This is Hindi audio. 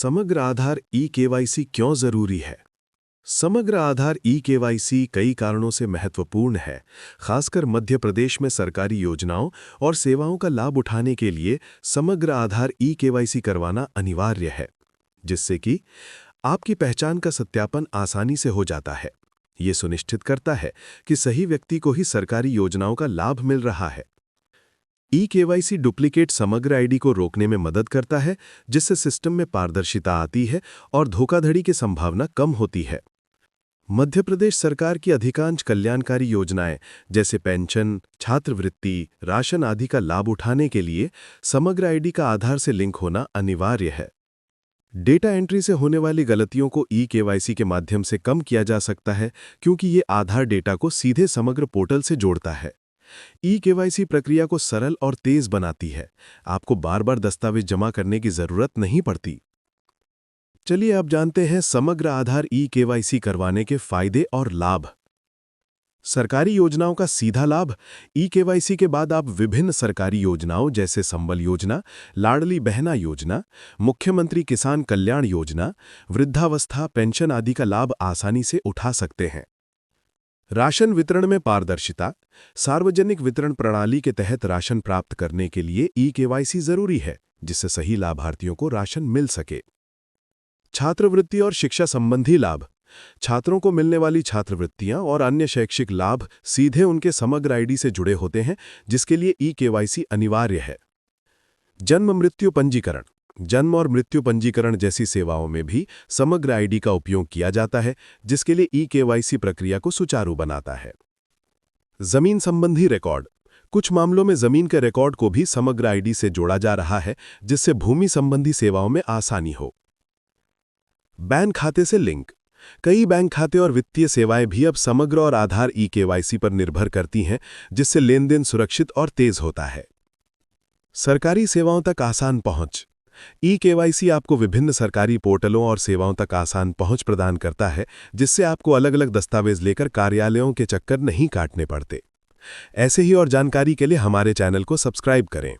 समग्र आधार ई-केवाईसी क्यों जरूरी है? समग्र आधार ई-केवाईसी कई कारणों से महत्वपूर्ण है, खासकर मध्य प्रदेश में सरकारी योजनाओं और सेवाओं का लाभ उठाने के लिए समग्र आधार ई-केवाईसी करवाना अनिवार्य है, जिससे कि आपकी पहचान का सत्यापन आसानी से हो जाता है। ये सुनिश्चित करता है कि सही व्यक्ति को ही सरकारी योजनाओं का लाभ मिल रहा है। ई-केवाईसी डुप्लीकेट समग्र आईडी को रोकने में मदद करता है, जिससे सिस्टम में पारदर्शिता आती है और धोखाधड़ी की संभावना कम होती है। मध्य प्रदेश सरकार की अधिकांश कल्याणकारी योजनाएं जैसे पेंशन, छात्रवृत्ति, राशन आदि का लाभ उठाने के लिए समग्र आईडी का आधार से लिंक होना अनिवार्य है। डेटा एंट्री से होने वाली गलतियों को ई-केवाईसी के माध्यम से कम किया जा सकता है, क्योंकि ये आधार डेटा को सीधे समग्र पोर्टल से जोड़ता है। ई-केवाईसी प्रक्रिया को सरल और तेज बनाती है। आपको बार-बार दस्तावेज जमा करने की जरूरत नहीं पड़ती। चलिए अब जानते हैं समग्र आधार ई-केवाईसी करवाने के फायदे और लाभ। सरकारी योजनाओं का सीधा लाभ। ई-केवाईसी के बाद आप विभिन्न सरकारी योजनाओं जैसे संबल योजना, लाडली बहना योजना, मुख्यमंत्री किसान कल्याण योजना, वृद्धावस्था पेंशन आदि का लाभ आसानी से उठा सकते हैं। राशन वितरण में पारदर्शिता। सार्वजनिक वितरण प्रणाली के तहत राशन प्राप्त करने के लिए ई-केवाईसी जरूरी है, जिससे सही लाभार्थियों को राशन मिल सके। छात्रवृत्ति और शिक्षा संबंधी लाभ। छात्रों को मिलने वाली छात्रवृत्तियां और अन्य शैक्षिक लाभ सीधे उनके समग्र आईडी से जुड़े होते हैं, जिसके लिए ई-केवाईसी अनिवार्य है। जन्म मृत्यु पंजीकरण। जन्म और मृत्यु पंजीकरण जैसी सेवाओं में भी समग्र आईडी का उपयोग किया जाता है, जिसके लिए ई-केवाईसी प्रक्रिया को सुचारू बनाता है। जमीन संबंधी रिकॉर्ड। कुछ मामलों में जमीन के रिकॉर्ड को भी समग्र आईडी से जोड़ा जा रहा है, जिससे भूमि संबंधी सेवाओं में आसानी हो। बैंक खाते से लिंक। कई बैंक खाते और वित्तीय सेवाएं भी अब समग्र और आधार ई-केवाईसी पर निर्भर करती हैं, जिससे लेनदेन सुरक्षित और तेज होता है। सरकारी सेवाओं तक आसान पहुंच। ई-केवाईसी आपको विभिन्न सरकारी पोर्टलों और सेवाओं तक आसान पहुंच प्रदान करता है, जिससे आपको अलग-अलग दस्तावेज लेकर कार्यालयों के चक्कर नहीं काटने पड़ते। ऐसे ही और जानकारी के लिए हमारे चैनल को सब्सक्राइब करें।